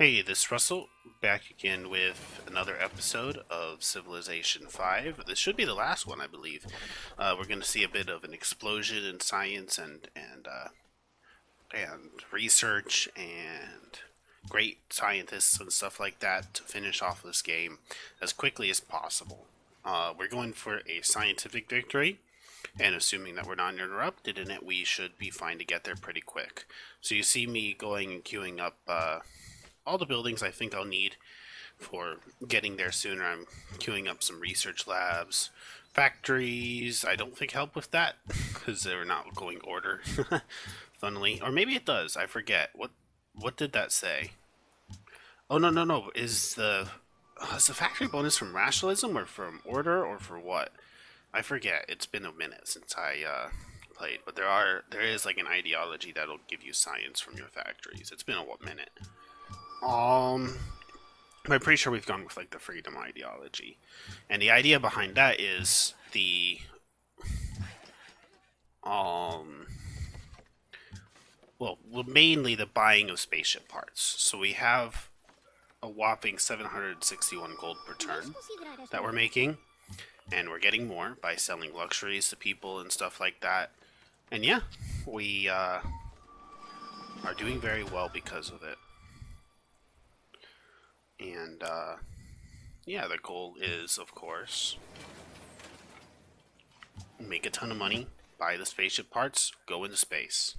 Hey, this is Russell, back again with another episode of Civilization 5. This should be the last one, I believe. We're going to see a bit of an explosion in science and research and great scientists and stuff like that to finish off this game as quickly as possible. We're going for a scientific victory, and assuming that we're not interrupted in it, we should be fine to get there pretty quick. So you see me going and queuing up all the buildings I think I'll need for getting there sooner. I'm queuing up some research labs. Factories, I don't think help with that because they're not going order. Funnily, or maybe it does. I forget. What did that say? Oh no. Is the factory bonus from rationalism or from order or for what? I forget. It's been a minute since I played, but there is like an ideology that'll give you science from your factories. It's been a minute. Um, I'm pretty sure we've gone with like the freedom ideology, and the idea behind that is um, mainly the buying of spaceship parts. So we have a whopping 761 gold per turn that we're making, and we're getting more by selling luxuries to people and stuff like that. And yeah, we are doing very well because of it. And yeah, the goal is, of course, make a ton of money, buy the spaceship parts, go into space.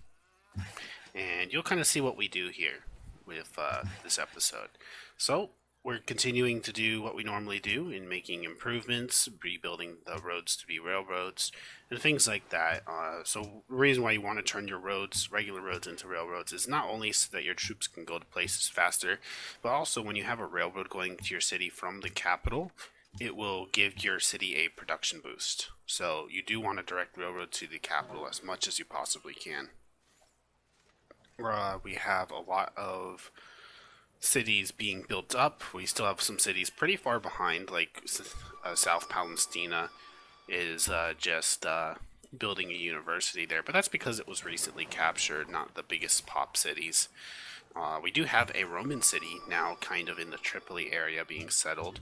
And you'll kind of see what we do here with this episode. So, we're continuing to do what we normally do in making improvements, rebuilding the roads to be railroads, and things like that. So the reason why you want to turn your roads, regular roads, into railroads is not only so that your troops can go to places faster, but also when you have a railroad going to your city from the capital, it will give your city a production boost. So you do want to direct railroad to the capital as much as you possibly can. We have a lot of cities being built up. We still have some cities pretty far behind, like South Palestina is just building a university there, but that's because it was recently captured, not the biggest pop cities. We do have a Roman city now kind of in the Tripoli area being settled.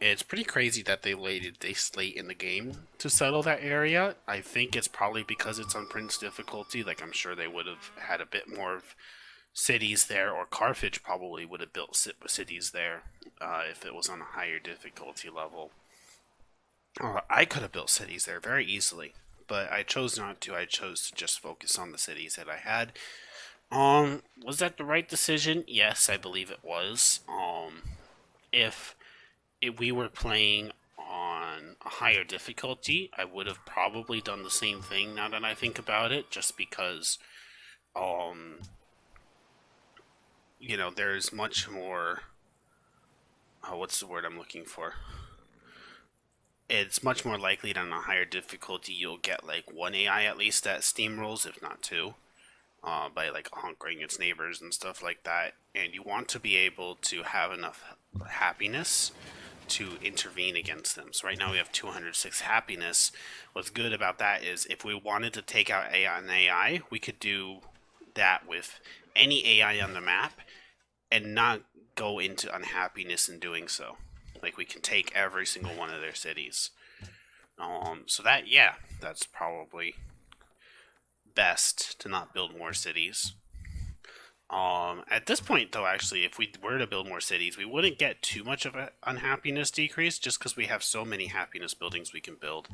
It's pretty crazy that they waited this late in the game to settle that area. I think it's probably because it's on Prince difficulty. Like, I'm sure they would have had a bit more of cities there, or Carthage probably would have built cities there if it was on a higher difficulty level. I could have built cities there very easily, but I chose not to. I chose to just focus on the cities that I had. Was that the right decision? Yes, I believe it was. If we were playing on a higher difficulty, I would have probably done the same thing now that I think about it, just because, um, there's much more. What's the word I'm looking for? It's much more likely that on a higher difficulty you'll get like one AI at least that steamrolls, if not two, by like conquering its neighbors and stuff like that. And you want to be able to have enough happiness to intervene against them. So right now we have 206 happiness. What's good about that is if we wanted to take out AI, we could do that with any AI on the map and not go into unhappiness in doing so. Like, we can take every single one of their cities. So that, yeah, that's probably best to not build more cities. At this point, though, actually, if we were to build more cities, we wouldn't get too much of an unhappiness decrease, just because we have so many happiness buildings we can build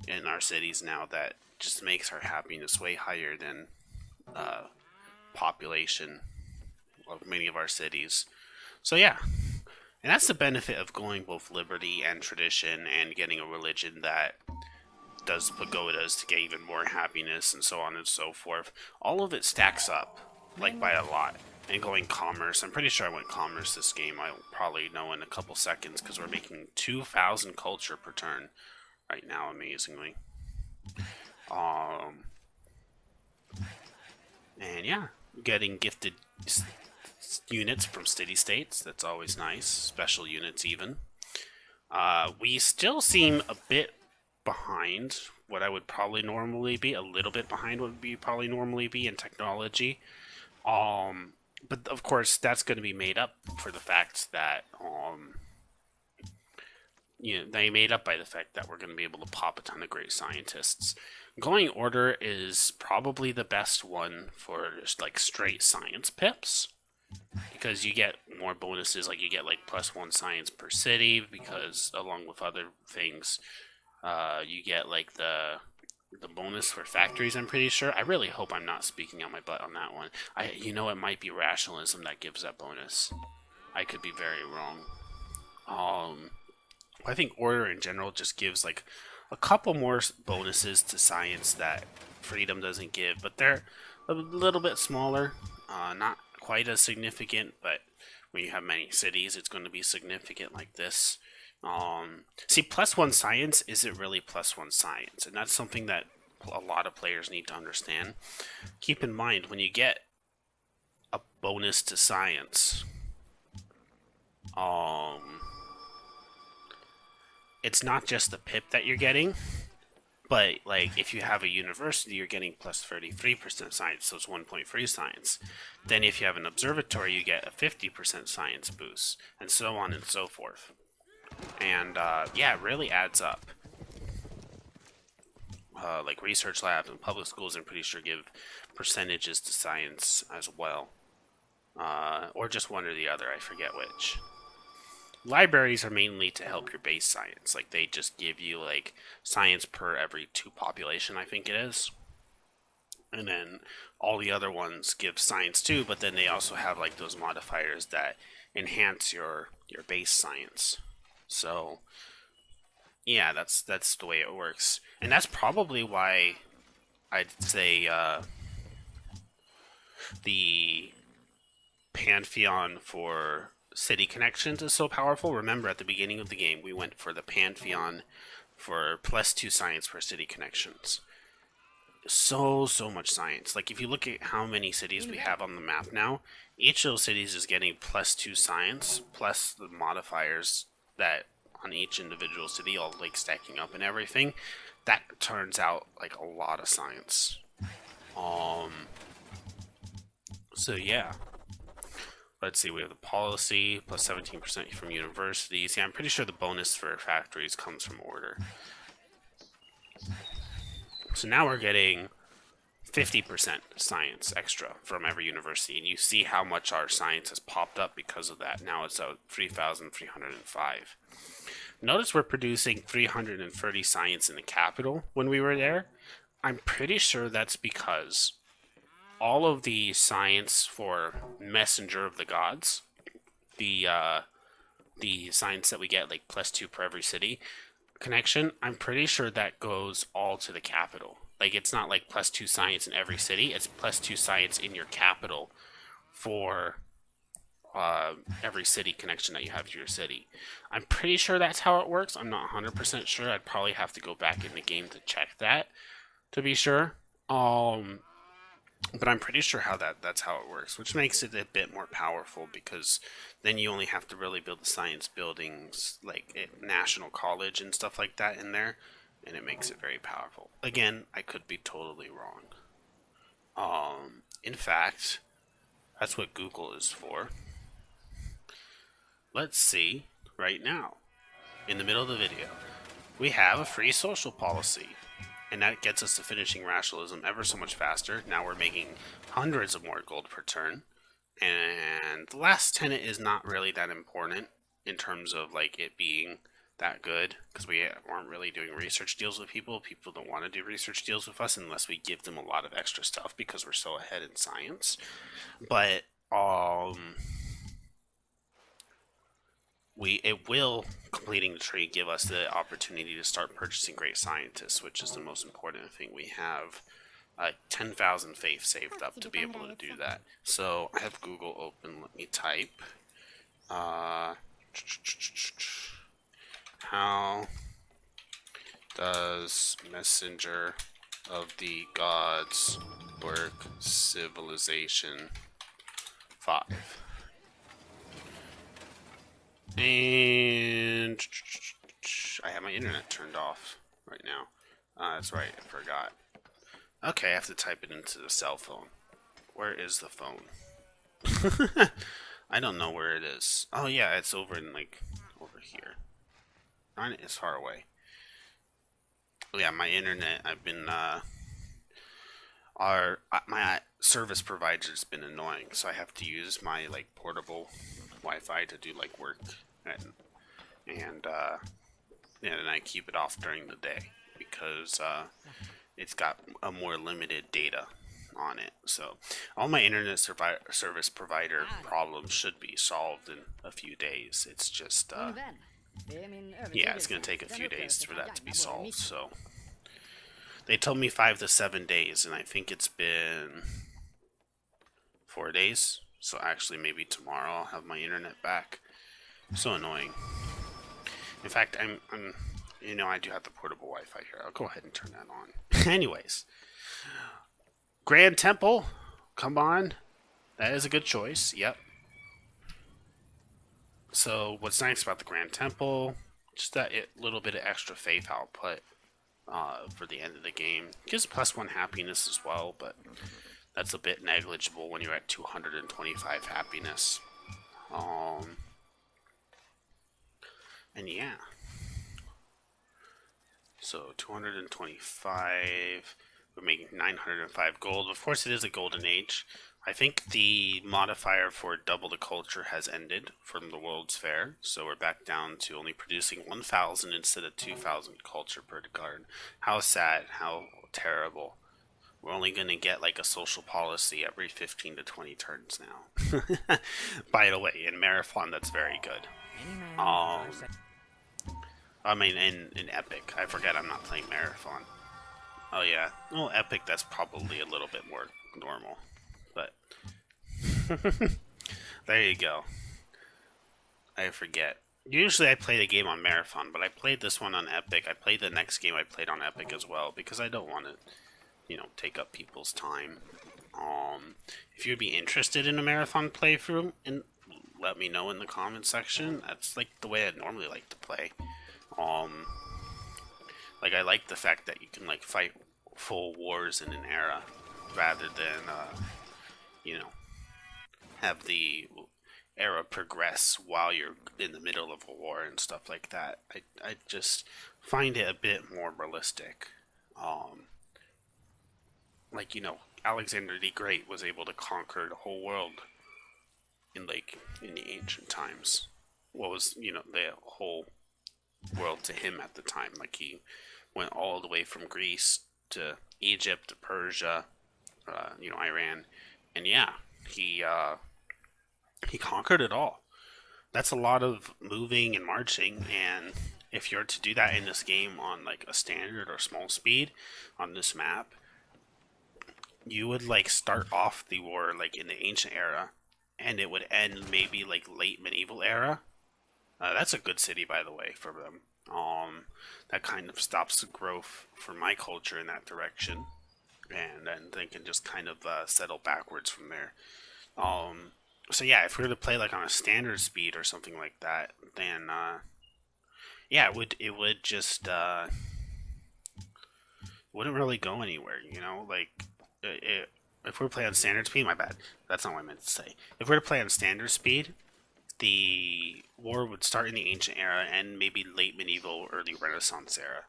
in our cities now that just makes our happiness way higher than population of many of our cities. So yeah, and that's the benefit of going both liberty and tradition and getting a religion that does pagodas to get even more happiness and so on and so forth. All of it stacks up, like, by a lot. And going commerce, I'm pretty sure I went commerce this game. I'll probably know in a couple seconds because we're making 2,000 culture per turn right now, amazingly. Um, and yeah, getting gifted units from city states. That's always nice. Special units, even. We still seem a bit behind what I would probably normally be. A little bit behind what would be probably normally be in technology. But of course, that's going to be made up for the fact that they made up by the fact that we're going to be able to pop a ton of great scientists. Going order is probably the best one for just like straight science pips because you get more bonuses. Like you get like +1 science per city because along with other things, you get like the bonus for factories. I'm pretty sure. I really hope I'm not speaking on my butt on that one. It might be rationalism that gives that bonus. I could be very wrong. I think order in general just gives like a couple more bonuses to science that freedom doesn't give, but they're a little bit smaller, not quite as significant. But when you have many cities, it's going to be significant like this. See, +1 science isn't really +1 science, and that's something that a lot of players need to understand. Keep in mind when you get a bonus to science, it's not just the pip that you're getting, but like if you have a university, you're getting +33% science, so it's 1.3 science. Then if you have an observatory, you get a 50% science boost, and so on and so forth. And yeah, it really adds up. Like research labs and public schools, I'm pretty sure give percentages to science as well, or just one or the other. I forget which. Libraries are mainly to help your base science. Like they just give you like science per every 2 population, I think it is. And then all the other ones give science too, but then they also have like those modifiers that enhance your base science. So yeah, that's the way it works. And that's probably why I'd say the pantheon for city connections is so powerful. Remember, at the beginning of the game, we went for the pantheon for +2 science for city connections. So much science. Like if you look at how many cities we have on the map now, each of those cities is getting +2 science plus the modifiers that on each individual city, all like stacking up and everything. That turns out like a lot of science. So yeah. Let's see, we have the policy, +17% from universities. Yeah, I'm pretty sure the bonus for factories comes from order. So now we're getting 50% science extra from every university, and you see how much our science has popped up because of that. Now it's 3,305. Notice we're producing 330 science in the capital when we were there. I'm pretty sure that's because all of the science for Messenger of the Gods, the science that we get like +2 per every city connection, I'm pretty sure that goes all to the capital. Like it's not like +2 science in every city; it's +2 science in your capital for every city connection that you have to your city. I'm pretty sure that's how it works. I'm not 100% sure. I'd probably have to go back in the game to check that to be sure. But I'm pretty sure that's how it works, which makes it a bit more powerful because then you only have to really build the science buildings like at National College and stuff like that in there, and it makes it very powerful. Again, I could be totally wrong. In fact, that's what Google is for. Let's see right now, in the middle of the video, we have a free social policy. And that gets us to finishing rationalism ever so much faster. Now we're making hundreds of more gold per turn. And the last tenant is not really that important in terms of like it being that good because we aren't really doing research deals with people. People don't want to do research deals with us unless we give them a lot of extra stuff because we're so ahead in science. But it will, completing the tree, give us the opportunity to start purchasing great scientists, which is the most important thing. We have 10,000 faith saved up to be able to do that. So I have Google open. Let me type. How does Messenger of the Gods work? Civilization 5. And I have my internet turned off right now. That's right, I forgot. Okay, I have to type it into the cell phone. Where is the phone? I don't know where it is. Oh yeah, it's over in like over here. Darn it, it's far away. Oh, yeah, my internet. I've been our my service provider's been annoying, so I have to use my like portable Wi-Fi to do like work, and yeah, and I keep it off during the day because it's got a more limited data on it. So all my internet service provider problems should be solved in a few days. It's just yeah, it's gonna take a few days for that to be solved. So they told me 5 to 7 days, and I think it's been 4 days. So actually, maybe tomorrow I'll have my internet back. So annoying. In fact, you know, I do have the portable Wi-Fi here. I'll go ahead and turn that on. Anyways, Grand Temple, come on, that is a good choice. Yep. So what's nice about the Grand Temple, just that little bit of extra faith output for the end of the game. Gives +1 happiness as well, but that's a bit negligible when you're at 225 happiness. And yeah. So 225, we're making 905 gold. Of course, it is a golden age. I think the modifier for double the culture has ended from the World's Fair, so we're back down to only producing 1,000 instead of 2,000 culture per guard. How sad, how terrible. We're only going to get like a social policy every 15 to 20 turns now. By the way, in Marathon, that's very good. I mean, in Epic. I forget I'm not playing Marathon. Oh yeah. Well, Epic, that's probably a little bit more normal. But there you go. I forget. Usually I play the game on Marathon, but I played this one on Epic. I played the next game I played on Epic as well, because I don't want to, you know, take up people's time. If you'd be interested in a Marathon playthrough, and let me know in the comment section. That's like the way I'd normally like to play. Like I like the fact that you can like fight full wars in an era rather than you know, have the era progress while you're in the middle of a war and stuff like that. I just find it a bit more realistic. Like, you know, Alexander the Great was able to conquer the whole world in the ancient times. What was, you know, the whole world to him at the time? Like, he went all the way from Greece to Egypt to Persia, you know, Iran, and yeah, he conquered it all. That's a lot of moving and marching, and if you're to do that in this game on like a standard or small speed on this map, you would like start off the war like in the ancient era, and it would end maybe like late medieval era. That's a good city, by the way, for them. That kind of stops the growth for my culture in that direction, and then they can just kind of settle backwards from there. So yeah, if we were to play like on a standard speed or something like that, then yeah, it would just wouldn't really go anywhere, you know. Like if we were playing on standard speed, my bad, that's not what I meant to say. If we were to play on standard speed, the war would start in the ancient era and maybe late medieval, early Renaissance era,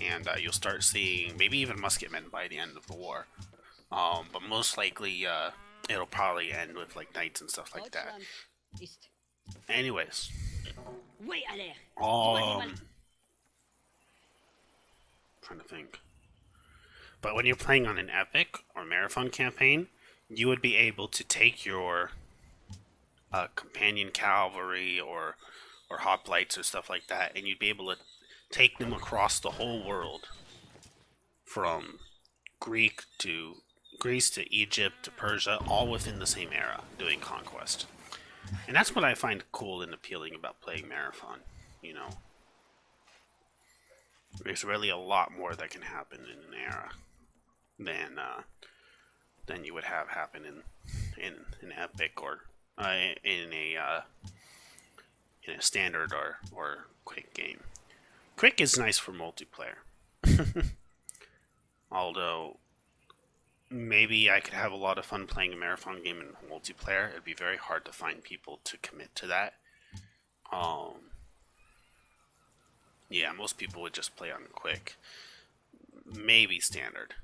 and you'll start seeing maybe even musketmen by the end of the war. But most likely, it'll probably end with like knights and stuff like that. Anyways, trying to think. But when you're playing on an epic or marathon campaign, you would be able to take your companion cavalry or hoplites or stuff like that, and you'd be able to take them across the whole world, from Greece to Egypt to Persia, all within the same era, doing conquest. And that's what I find cool and appealing about playing Marathon. You know, there's really a lot more that can happen in an era than you would have happen in an epic or in a standard or quick game. Quick is nice for multiplayer, although maybe I could have a lot of fun playing a marathon game in multiplayer. It'd be very hard to find people to commit to that. Um, yeah, most people would just play on quick, maybe standard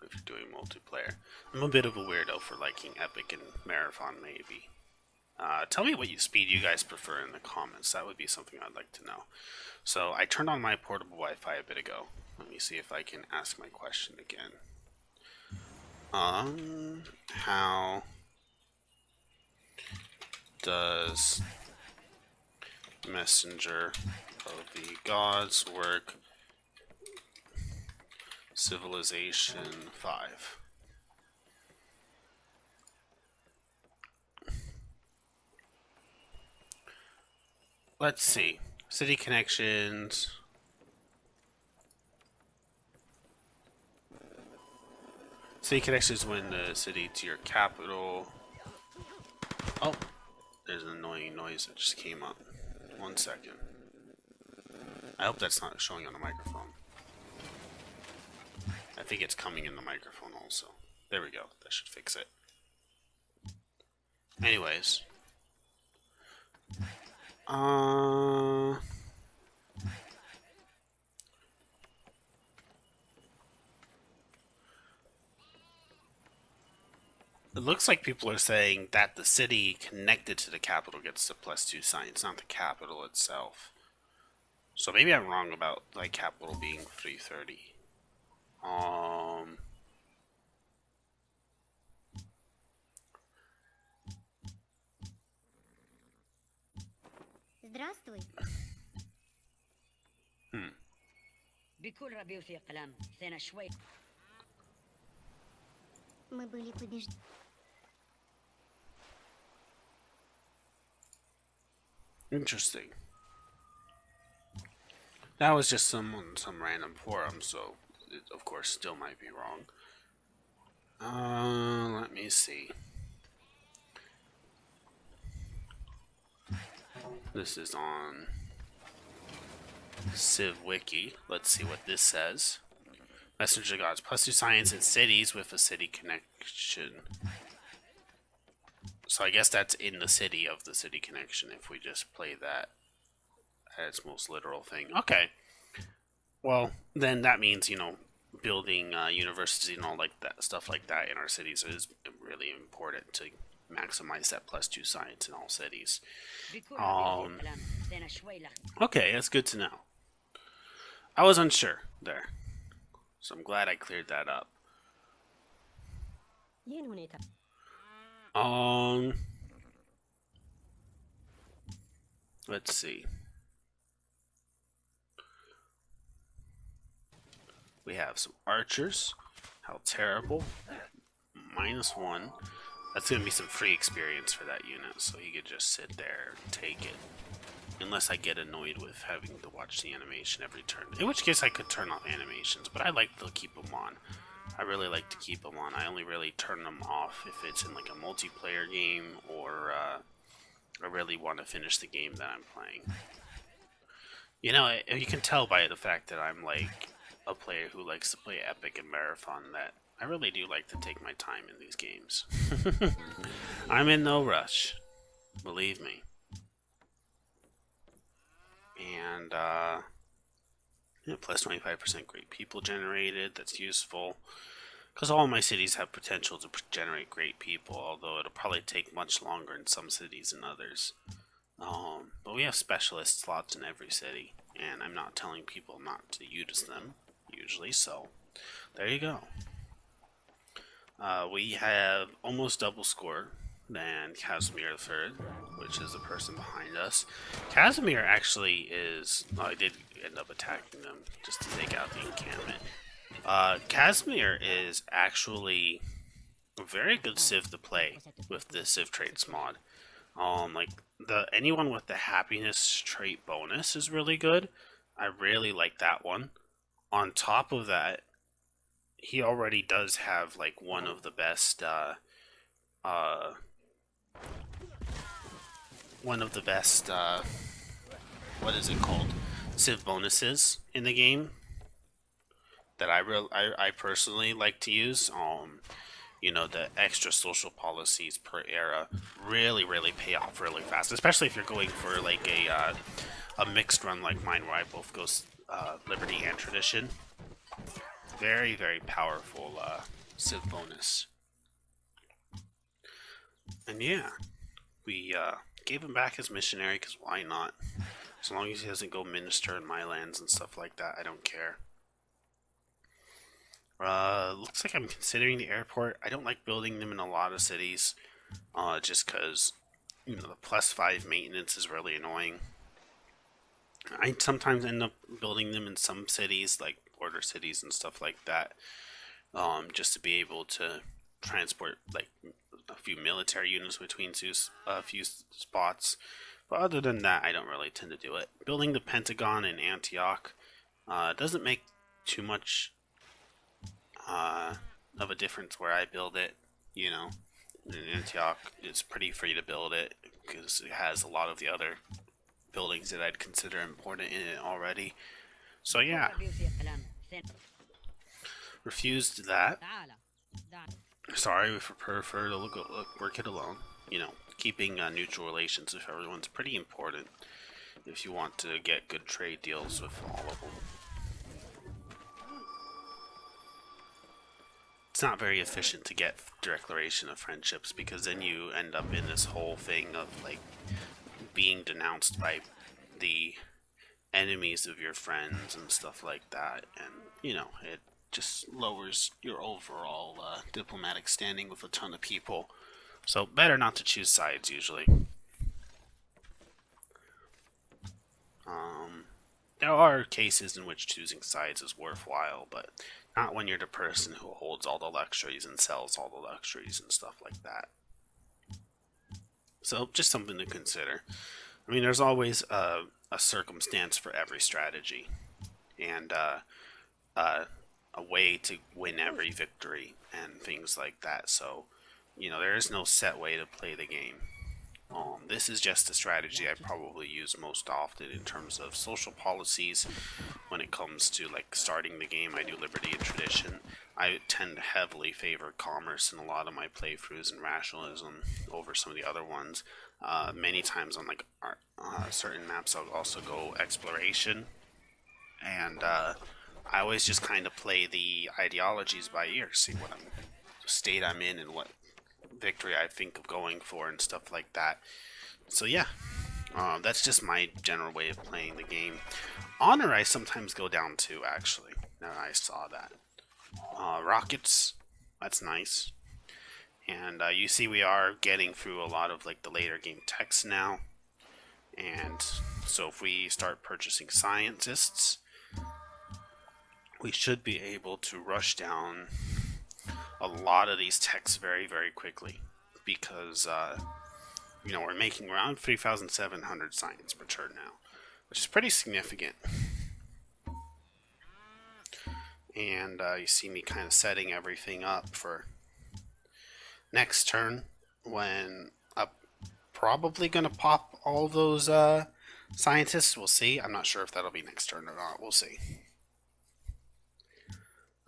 if you're doing multiplayer. I'm a bit of a weirdo for liking epic and marathon, maybe. Tell me what speed you guys prefer in the comments. That would be something I'd like to know. So I turned on my portable Wi-Fi a bit ago. Let me see if I can ask my question again. How does Messenger of the Gods work? Civilization 5. Let's see. City connections. City connections when the city to your capital. Oh, there's an annoying noise that just came up. 1 second. I hope that's not showing on the microphone. I think it's coming in the microphone also. There we go. That should fix it. Anyways. It looks like people are saying that the city connected to the capital gets the +2 science, not the capital itself. So maybe I'm wrong about like capital being 330. Здравствуй. بكل ربي وثيق كلام ثنا شوي. Мы были побеждены. Interesting. That was just some random forum, so it of course still might be wrong. Let me see. This is on Civ Wiki. Let's see what this says. Messenger of Gods +2 science in cities with a city connection. So I guess that's in the city of the city connection if we just play that at its most literal thing. Okay. Well, then that means, you know, building universities and all like that stuff like that in our cities is really important to maximize that +2 science in all cities. Okay, that's good to know. I was unsure there, so I'm glad I cleared that up. Let's see. We have some archers. How terrible. -1. That's going to be some free experience for that unit, so he could just sit there and take it. Unless I get annoyed with having to watch the animation every turn. In which case I could turn off animations, but I like to keep them on. I really like to keep them on. I only really turn them off if it's in like a multiplayer game or I really want to finish the game that I'm playing. You know, you can tell by the fact that I'm like a player who likes to play epic and marathon that I really do like to take my time in these games. I'm in no rush, believe me. And yeah, plus 25% great people generated. That's useful because all my cities have potential to generate great people, although it'll probably take much longer in some cities than others. But we have specialist slots in every city, and I'm not telling people not to use them usually, so there you go. We have almost double score than Casimir III, which is the person behind us. Casimir actually is... I did end up attacking them just to take out the encampment. Casimir is actually a very good civ to play with the civ traits mod. Like anyone with the happiness trait bonus is really good. I really like that one. On top of that, he already does have like one of the best what is it called? Civ bonuses in the game. that I personally like to use. The extra social policies per era really pay off really fast, especially if you're going for like a mixed run like mine, where I both go liberty and tradition. Very powerful civ bonus. And yeah, we gave him back his missionary because why not? As long as he doesn't go minister in my lands and stuff like that, I don't care. Looks like I'm considering the airport. I don't like building them in a lot of cities, just because the +5 maintenance is really annoying. I sometimes end up building them in some cities, like border cities and stuff like that, just to be able to transport like a few military units between a few spots. But other than that, I don't really tend to do it. Building the Pentagon in Antioch doesn't make too much of a difference where I build it. In Antioch, it's pretty free to build it because it has a lot of the other buildings that I'd consider important in it already. So yeah, refused that. Sorry, we prefer to work it alone. Keeping neutral relations with everyone's pretty important if you want to get good trade deals with all of them. It's not very efficient to get declaration of friendships because then you end up in this whole thing of like being denounced by the enemies of your friends and stuff like that, and it just lowers your overall diplomatic standing with a ton of people. So better not to choose sides usually. There are cases in which choosing sides is worthwhile, but not when you're the person who holds all the luxuries and sells all the luxuries and stuff like that. So just something to consider. I mean, there's always a circumstance for every strategy, and a way to win every victory and things like that. So, there is no set way to play the game. This is just a strategy I probably use most often in terms of social policies. When it comes to like starting the game, I do liberty and tradition. I tend to heavily favor commerce in a lot of my playthroughs and rationalism over some of the other ones. Many times on like certain maps, I'll also go exploration, and I always just kind of play the ideologies by ear, see what state I'm in and what victory I think of going for and stuff like that. So yeah, that's just my general way of playing the game. Honor I sometimes go down to, actually. Now I saw that. Rockets, that's nice. And you see we are getting through a lot of like the later game text now. And so if we start purchasing scientists, we should be able to rush down a lot of these texts very quickly, because we're making around 3,700 science per turn now, which is pretty significant. And you see me kind of setting everything up for next turn, when I'm probably going to pop all those scientists. We'll see. I'm not sure if that'll be next turn or not. We'll see.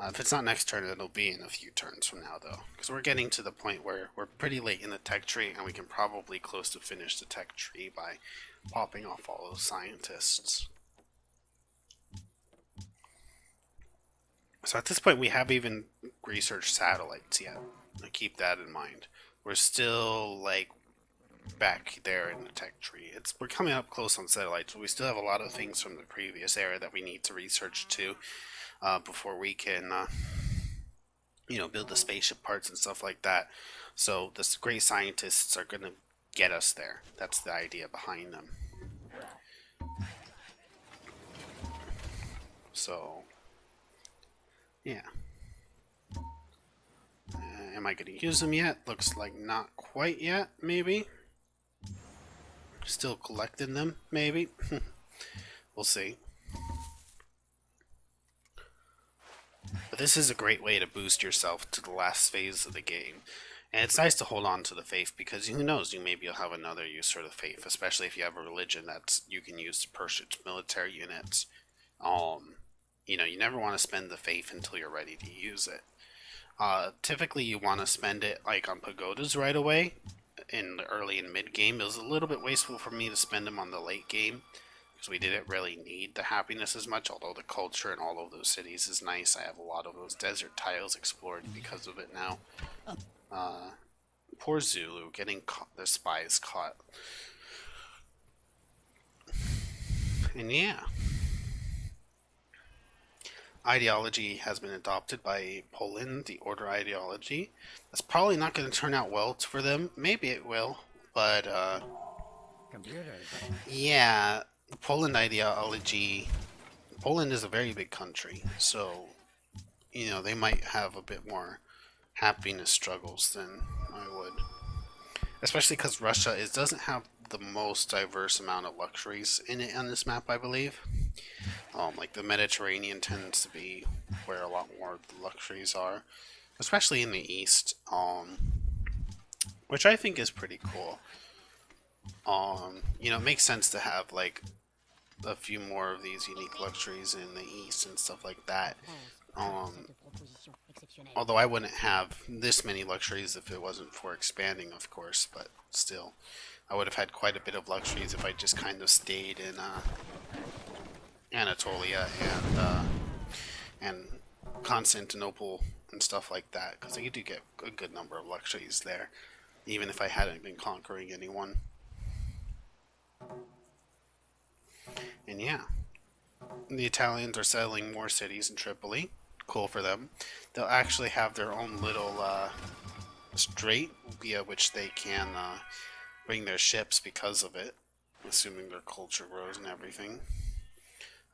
If it's not next turn, it'll be in a few turns from now, though. Because we're getting to the point where we're pretty late in the tech tree, and we can probably close to finish the tech tree by popping off all those scientists. So at this point, we haven't even researched satellites yet. Now keep that in mind. We're still, like, back there in the tech tree. We're coming up close on satellites, but we still have a lot of things from the previous era that we need to research too. Before we can, build the spaceship parts and stuff like that. So the great scientists are going to get us there. That's the idea behind them. So, yeah. Am I going to use them yet? Looks like not quite yet, maybe. Still collecting them, maybe. We'll see. But this is a great way to boost yourself to the last phase of the game. And it's nice to hold on to the faith, because who knows, maybe you'll have another use for the faith, especially if you have a religion that you can use to purchase military units. You never want to spend the faith until you're ready to use it. Typically, you want to spend it like on pagodas right away in the early and mid game. It was a little bit wasteful for me to spend them on the late game because we didn't really need the happiness as much. Although the culture in all of those cities is nice, I have a lot of those desert tiles explored because of it now. Poor Zulu getting caught, the spies caught, and yeah. Ideology has been adopted by Poland, the Order ideology. That's probably not going to turn out well for them. Maybe it will, but yeah, Poland ideology. Poland is a very big country, so they might have a bit more happiness struggles than I would, especially because Russia doesn't have the most diverse amount of luxuries in it on this map, I believe. Like the Mediterranean tends to be where a lot more of the luxuries are, especially in the east, which I think is pretty cool. It makes sense to have like a few more of these unique luxuries in the east and stuff like that. Although I wouldn't have this many luxuries if it wasn't for expanding, of course, but still, I would have had quite a bit of luxuries if I just kind of stayed in Anatolia and Constantinople and stuff like that, because you do get a good number of luxuries there, even if I hadn't been conquering anyone. And yeah, the Italians are settling more cities in Tripoli. Cool for them. They'll actually have their own little strait via which they can bring their ships because of it, assuming their culture grows and everything.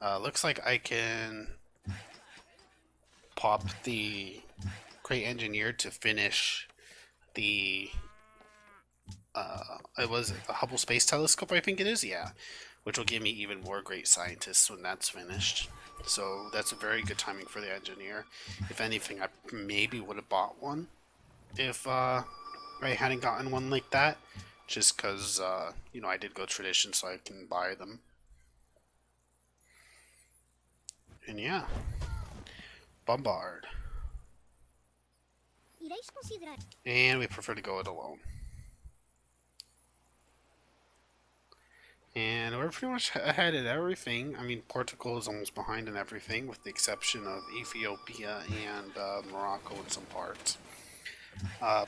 Looks like I can pop the Great Engineer to finish the it was a Hubble Space Telescope, I think it is, yeah, which will give me even more great scientists when that's finished. So that's a very good timing for the engineer. If anything, I maybe would have bought one if I hadn't gotten one like that, just because I did go tradition, so I can buy them. And yeah, bombard. And we prefer to go it alone. And we're pretty much ahead at everything. I mean, Portugal is almost behind in everything, with the exception of Ethiopia and Morocco in some parts.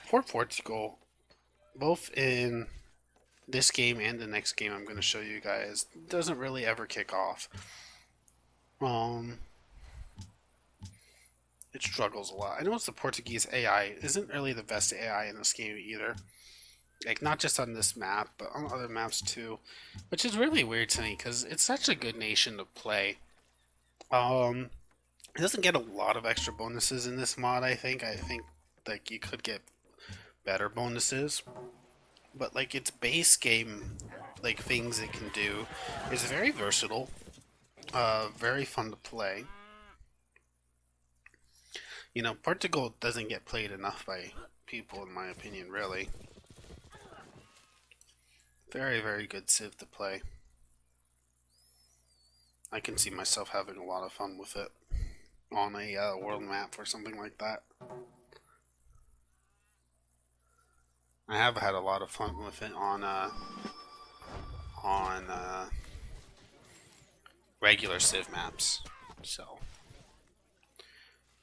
Poor Portugal, both in this game and the next game I'm going to show you guys, doesn't really ever kick off. It struggles a lot. I noticed the Portuguese AI isn't really the best AI in this game either. Like, not just on this map, but on other maps too. Which is really weird to me, because it's such a good nation to play. It doesn't get a lot of extra bonuses in this mod, I think. I think, like, you could get better bonuses. But, like, its base game, like, things it can do is very versatile. Very fun to play. Portugal doesn't get played enough by people, in my opinion, really. Very, very good civ to play. I can see myself having a lot of fun with it on a world map or something like that. I have had a lot of fun with it on regular civ maps. So,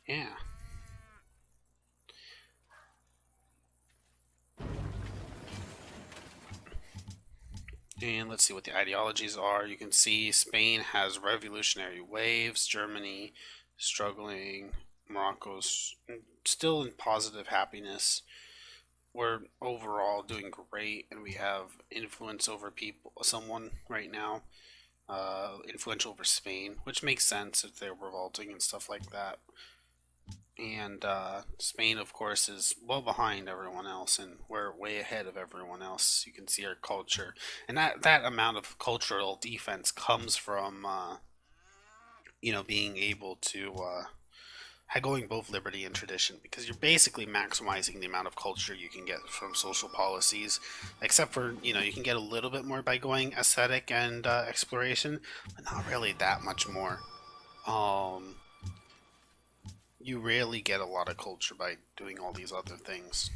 yeah. And let's see what the ideologies are. You can see Spain has revolutionary waves, Germany struggling, Morocco's still in positive happiness. We're overall doing great, and we have influence over someone right now, influential over Spain, which makes sense if they're revolting and stuff like that. And Spain, of course, is well behind everyone else, and we're way ahead of everyone else. You can see our culture, and that amount of cultural defense comes from being able to going both liberty and tradition, because you're basically maximizing the amount of culture you can get from social policies, except for you can get a little bit more by going aesthetic and exploration, but not really that much more. Um, you rarely get a lot of culture by doing all these other things.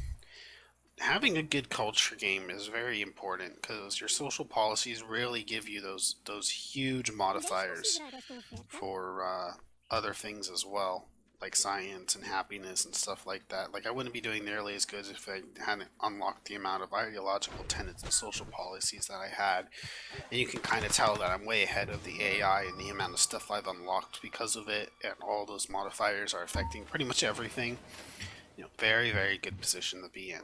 Having a good culture game is very important because your social policies really give you those huge Potrei modifiers considerare esta oferta? for other things as well, like science and happiness and stuff like that. Like I wouldn't be doing nearly as good if I hadn't unlocked the amount of ideological tenets and social policies that I had. And you can kind of tell that I'm way ahead of the AI and the amount of stuff I've unlocked because of it, and all those modifiers are affecting pretty much everything. Very, very good position to be in.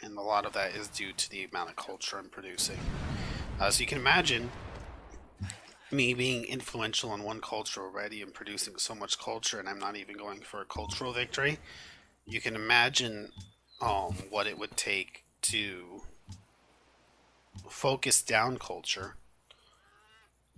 And a lot of that is due to the amount of culture I'm producing. So you can imagine me being influential in one culture already and producing so much culture, and I'm not even going for a cultural victory. You can imagine what it would take to focus down culture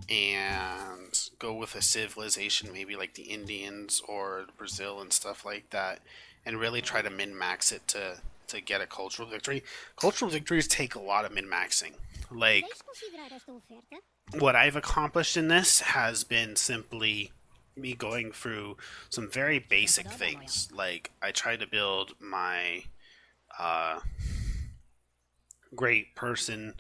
and go with a civilization maybe like the Indians or Brazil and stuff like that, and really try to min max it to get a cultural victory. Cultural victories take a lot of min maxing. Like Podeis considerar esta oferta? what I've accomplished in this has been simply me going through some very basic things. Like I try to build my uh, great person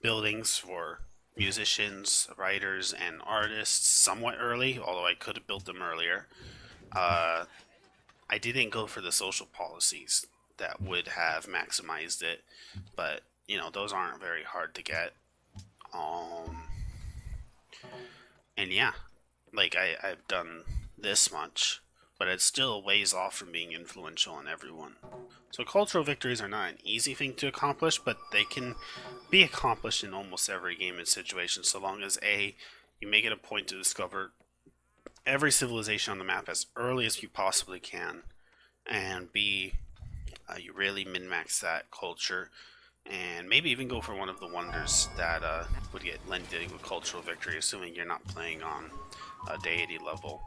buildings for musicians, writers, and artists somewhat early, although I could have built them earlier. Uh, I didn't go for the social policies that would have maximized it, but those aren't very hard to get. Um, and yeah, like I've done this much, but it's still ways off from being influential on everyone. So cultural victories are not an easy thing to accomplish, but they can be accomplished in almost every game and situation, so long as A, you make it a point to discover every civilization on the map as early as you possibly can, and B, you really min max that culture, and maybe even go for one of the wonders that would get lended with cultural victory, assuming you're not playing on a deity level.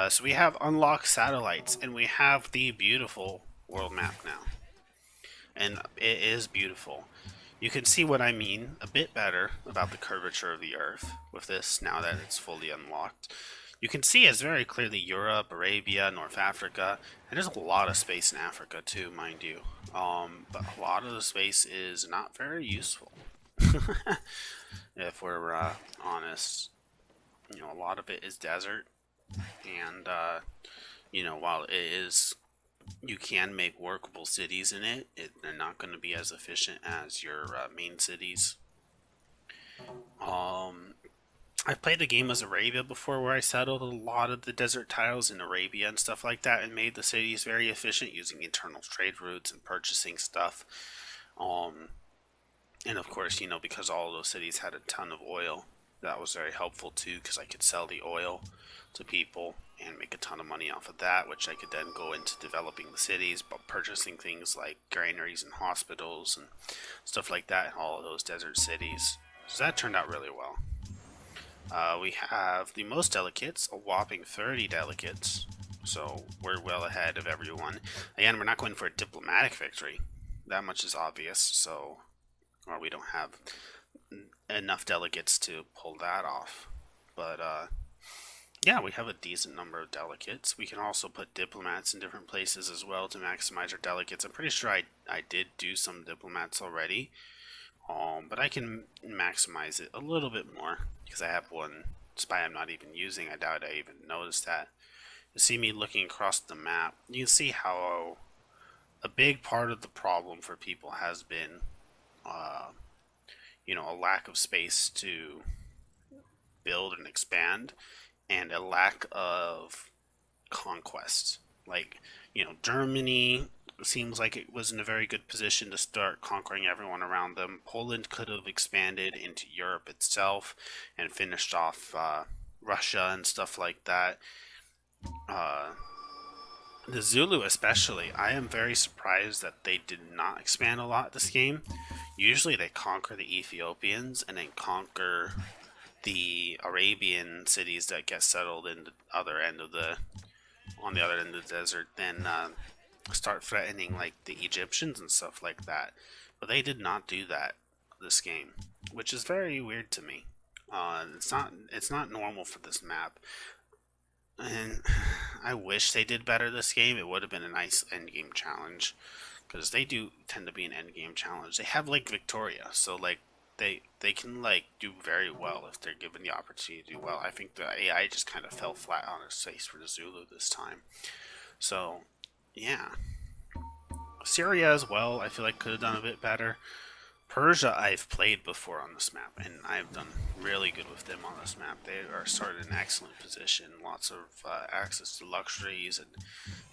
So we have unlocked satellites, and we have the beautiful world map now, and it is beautiful. You can see what I mean a bit better about the curvature of the Earth with this now that it's fully unlocked. You can see it's very clearly Europe, Arabia, North Africa, and there's a lot of space in Africa too, mind you. But a lot of the space is not very useful, if we're honest. A lot of it is desert, and while it is, you can make workable cities in it. They're not going to be as efficient as your main cities. Um, I've played the game as Arabia before, where I settled a lot of the desert tiles in Arabia and stuff like that, and made the cities very efficient using internal trade routes and purchasing stuff. Um, and of course, because all of those cities had a ton of oil, that was very helpful too, because I could sell the oil to people and make a ton of money off of that, which I could then go into developing the cities, but purchasing things like granaries and hospitals and stuff like that in all of those desert cities. So that turned out really well. We have the most delegates, a whopping 30 delegates, so we're well ahead of everyone. Again, we're not going for a diplomatic victory. That much is obvious, so or we don't have enough delegates to pull that off. But yeah, we have a decent number of delegates. We can also put diplomats in different places as well to maximize our delegates. I'm pretty sure I did do some diplomats already, but I can maximize it a little bit more because I have one spy I'm not even using. I doubt I even noticed that. You see me looking across the map, you can see how a big part of the problem for people has been, uh, a lack of space to build and expand, and a lack of conquest. Like, Germany seems like it was in a very good position to start conquering everyone around them. Poland could have expanded into Europe itself and finished off Russia and stuff like that. Uh, the Zulu, especially, I am very surprised that they did not expand a lot this game. Usually they conquer the Ethiopians and then conquer the Arabian cities that get settled in the other end of the on the other end of the desert, then start threatening like the Egyptians and stuff like that. But they did not do that this game, which is very weird to me. It's not normal for this map. And I wish they did better this game. It would have been a nice end game challenge, because they do tend to be an end game challenge. They have like Victoria, so like they can like do very well if they're given the opportunity to do well. I think the AI just kind of fell flat on its face for the Zulu this time. So yeah, Syria as well. I feel like could have done a bit better. Persia I've played before on this map, and I've done really good with them on this map. They are started in an excellent position, lots of access to luxuries, and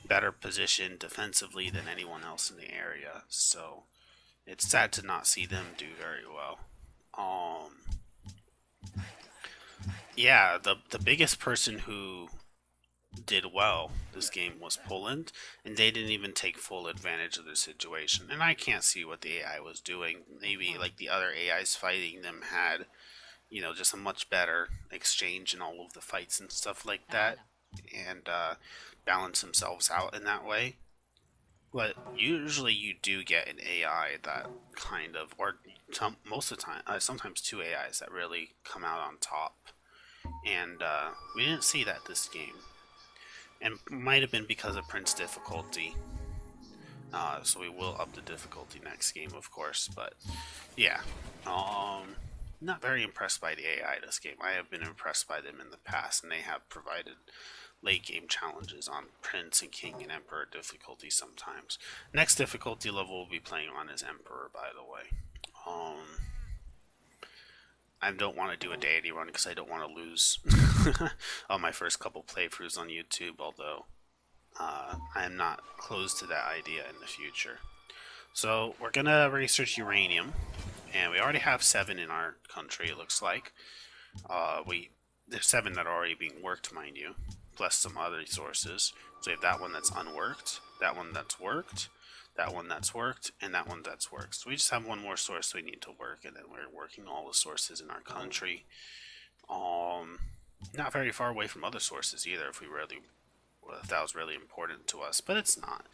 better position defensively than anyone else in the area. So it's sad to not see them do very well. Yeah, the biggest person who did well this game was Poland, and they didn't even take full advantage of the situation. And I can't see what the AI was doing. Maybe like the other AIs fighting them had, just a much better exchange in all of the fights and stuff like that, and balance themselves out in that way. But usually you do get an AI that kind of, or most of the time, sometimes two AIs that really come out on top. And we didn't see that this game. And might have been because of Prince difficulty. So we will up the difficulty next game, of course. But yeah, not very impressed by the AI this game. I have been impressed by them in the past, and they have provided late game challenges on Prince and King and Emperor difficulty sometimes. Next difficulty level we'll be playing on is Emperor, by the way. I don't want to do a deity run because I don't want to lose on my first couple playthroughs on YouTube, although I am not close to that idea in the future. So we're going to research uranium, and we already have 7 in our country, it looks like. There's 7 that are already being worked, mind you, plus some other resources. So we have that one that's unworked, that one that's worked, that one that's worked, and that one that's worked. So we just have one more source we need to work, and then we're working all the sources in our country. Not very far away from other sources either, if that was really important to us, but it's not.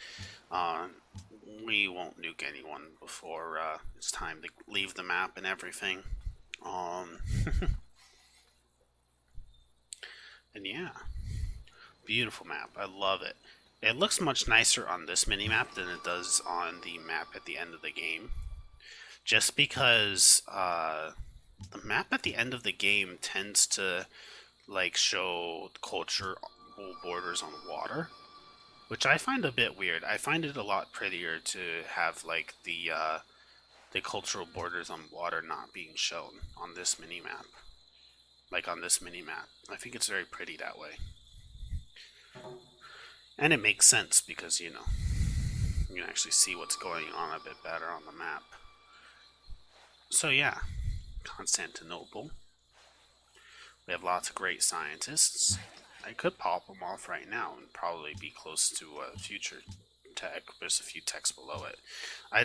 We won't nuke anyone before it's time to leave the map and everything. And yeah, beautiful map. I love it. It looks much nicer on this mini-map than it does on the map at the end of the game. Just because the map at the end of the game tends to like show cultural borders on water, which I find a bit weird. I find it a lot prettier to have like the cultural borders on water not being shown on this mini-map. Like on this mini-map. I think it's very pretty that way. And it makes sense because, you can actually see what's going on a bit better on the map. So yeah, Constantinople. We have lots of great scientists. I could pop them off right now and probably be close to a future tech. There's a few techs below it. I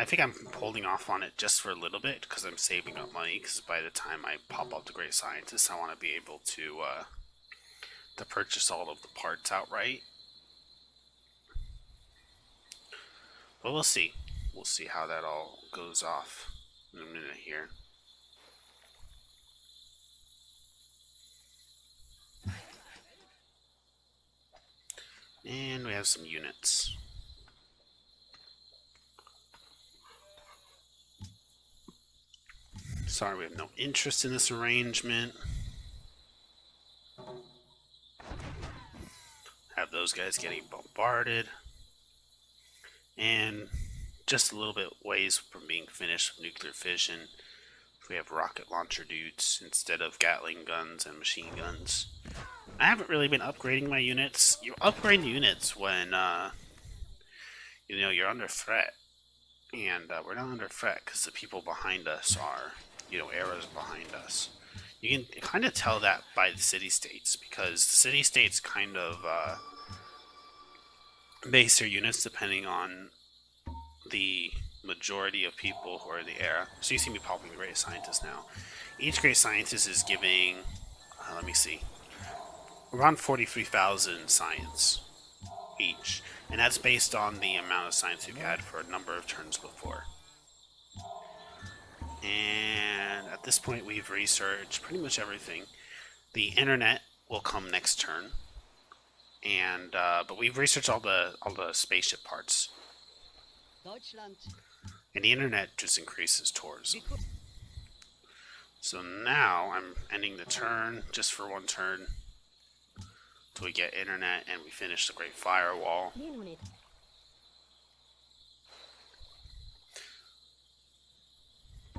think I'm holding off on it just for a little bit because I'm saving up money. Because by the time I pop up the great scientists, I want to be able to purchase all of the parts outright. But we'll see. We'll see how that all goes off in a minute here. And we have some units. Sorry, we have no interest in this arrangement. Have those guys getting bombarded. And just a little bit ways from being finished with nuclear fission. We have rocket launcher dudes instead of Gatling guns and machine guns. I haven't really been upgrading my units. You upgrade units when, you're under threat. And we're not under threat because the people behind us are, eras behind us. You can kind of tell that by the city-states, because the city-states kind of base their units depending on the majority of people who are in the era. So you see me popping the great scientist now. Each great scientist is giving, let me see, around 43,000 science each. And that's based on the amount of science we've had for a number of turns before. And at this point we've researched pretty much everything. The internet will come next turn. And but we've researched all the spaceship parts, Deutschland. and the internet just increases tourism. So now I'm ending the turn just for one turn till we get internet and we finish the Great Firewall. Bien on it.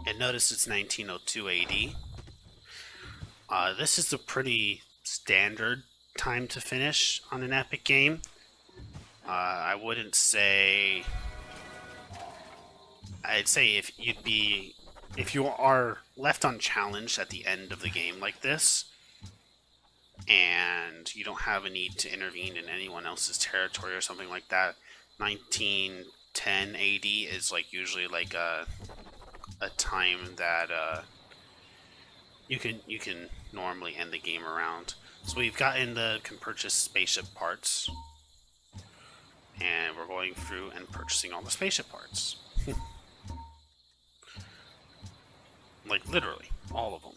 And notice it's 1902 AD. This is a pretty standard time to finish on an epic game. I wouldn't say... I'd say if you are left unchallenged at the end of the game like this, and you don't have a need to intervene in anyone else's territory or something like that, 1910 AD is like usually like a time that you can normally end the game around. So we've gotten can purchase spaceship parts, and we're going through and purchasing all the spaceship parts. Like literally all of them.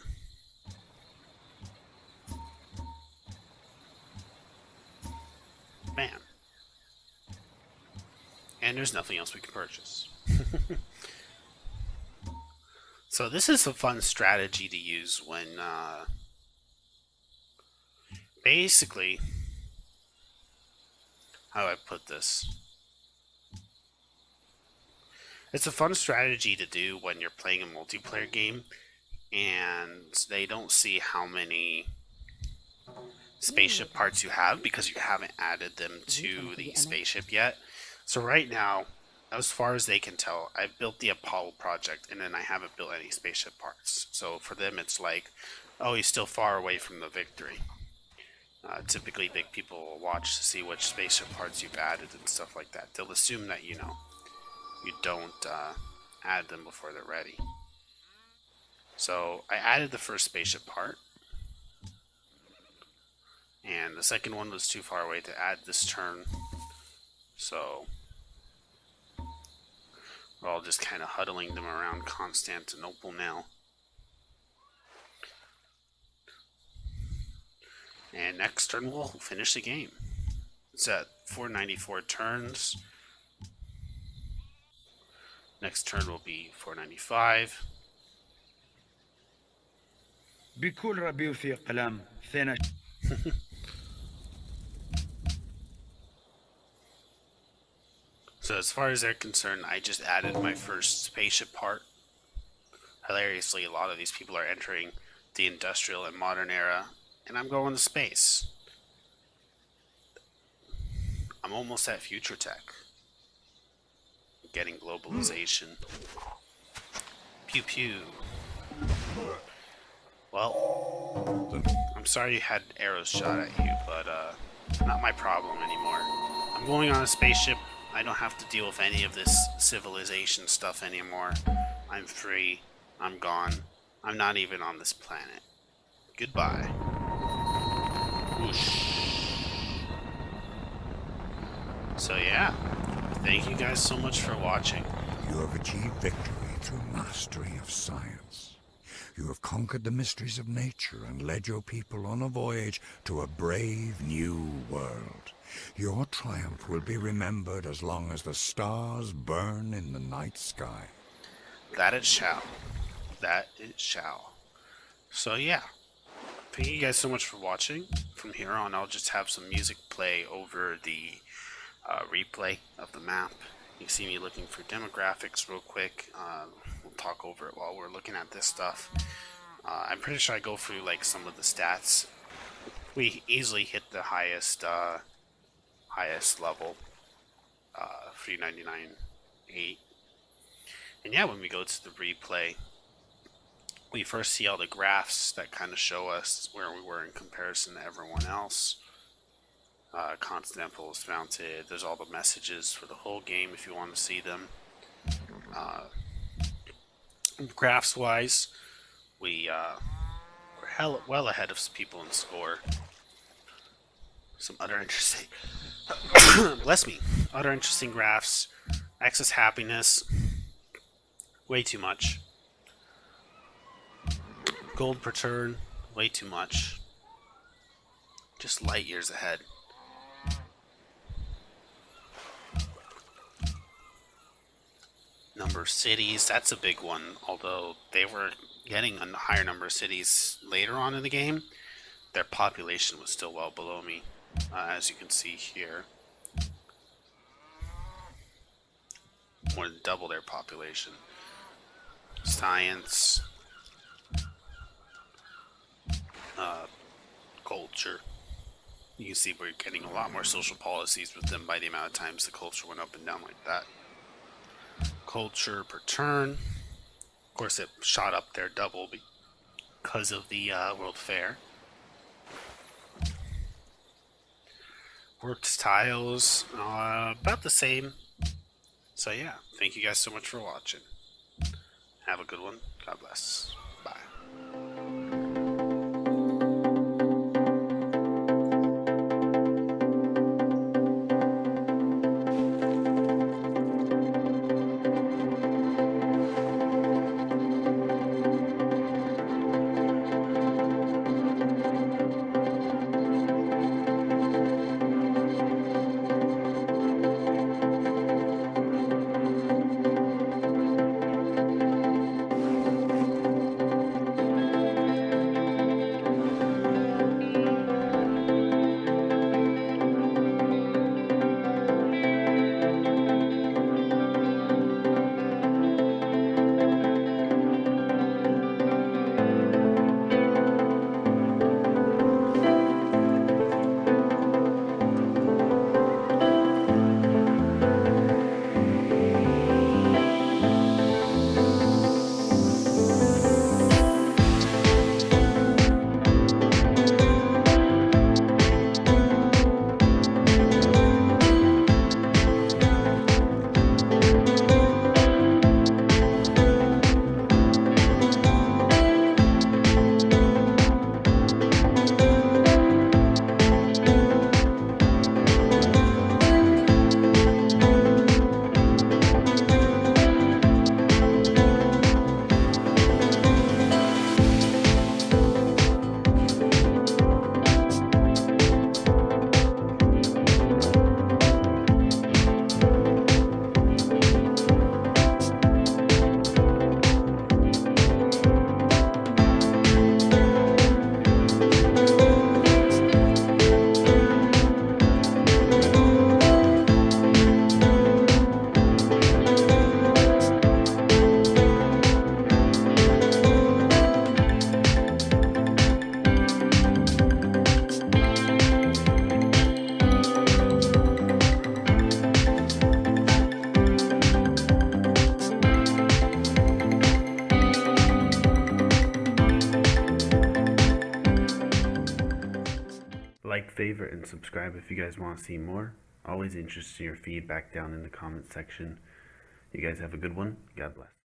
Bam. And there's nothing else we can purchase. So this is a fun strategy to use when, basically, how do I put this? It's a fun strategy to do when you're playing a multiplayer game and they don't see how many spaceship parts you have because you haven't added them to the spaceship yet. So right now, as far as they can tell, I've built the Apollo project and then I haven't built any spaceship parts. So for them, it's like, oh, he's still far away from the victory. Typically, big people will watch to see which spaceship parts you've added and stuff like that. They'll assume that, you don't add them before they're ready. So I added the first spaceship part. And the second one was too far away to add this turn. So we're all just kind of huddling them around Constantinople now. And next turn we'll finish the game. It's at 494 turns. Next turn will be 495. بكل ربي في قلم ثنا. So as far as they're concerned, I just added my first spaceship part. Hilariously, a lot of these people are entering the industrial and modern era, and I'm going to space. I'm almost at future tech. Getting globalization. Pew pew. Well, I'm sorry you had arrows shot at you, but not my problem anymore. I'm going on a spaceship. I don't have to deal with any of this civilization stuff anymore. I'm free. I'm gone. I'm not even on this planet. Goodbye. Whoosh. So yeah, thank you guys so much for watching. You have achieved victory through mastery of science. You have conquered the mysteries of nature and led your people on a voyage to a brave new world. Your triumph will be remembered as long as the stars burn in the night sky. That it shall. That it shall. So yeah, thank you guys so much for watching. From here on, I'll just have some music play over the replay of the map. You see me looking for demographics real quick. We'll talk over it while we're looking at this stuff. I'm pretty sure I go through like some of the stats. We easily hit the highest level, 399.8. And yeah, when we go to the replay, we first see all the graphs that kind of show us where we were in comparison to everyone else. Constantinople is mounted. There's all the messages for the whole game if you want to see them. Graphs wise, we're well ahead of people in score. Some other interesting bless me, other interesting graphs. Access happiness, way too much. Gold per turn, way too much. Just light years ahead. Number of cities, that's a big one. Although they were getting a higher number of cities later on in the game, their population was still well below me, as you can see here. More than double their population. Science, culture. You can see we're getting a lot more social policies with them by the amount of times the culture went up and down like that. Culture per turn. Of course, it shot up there double because of the World Fair. Worked tiles, about the same. So yeah, thank you guys so much for watching. Have a good one. God bless. Bye. Like, favorite, and subscribe if you guys want to see more. Always interested in your feedback down in the comment section. You guys have a good one. God bless.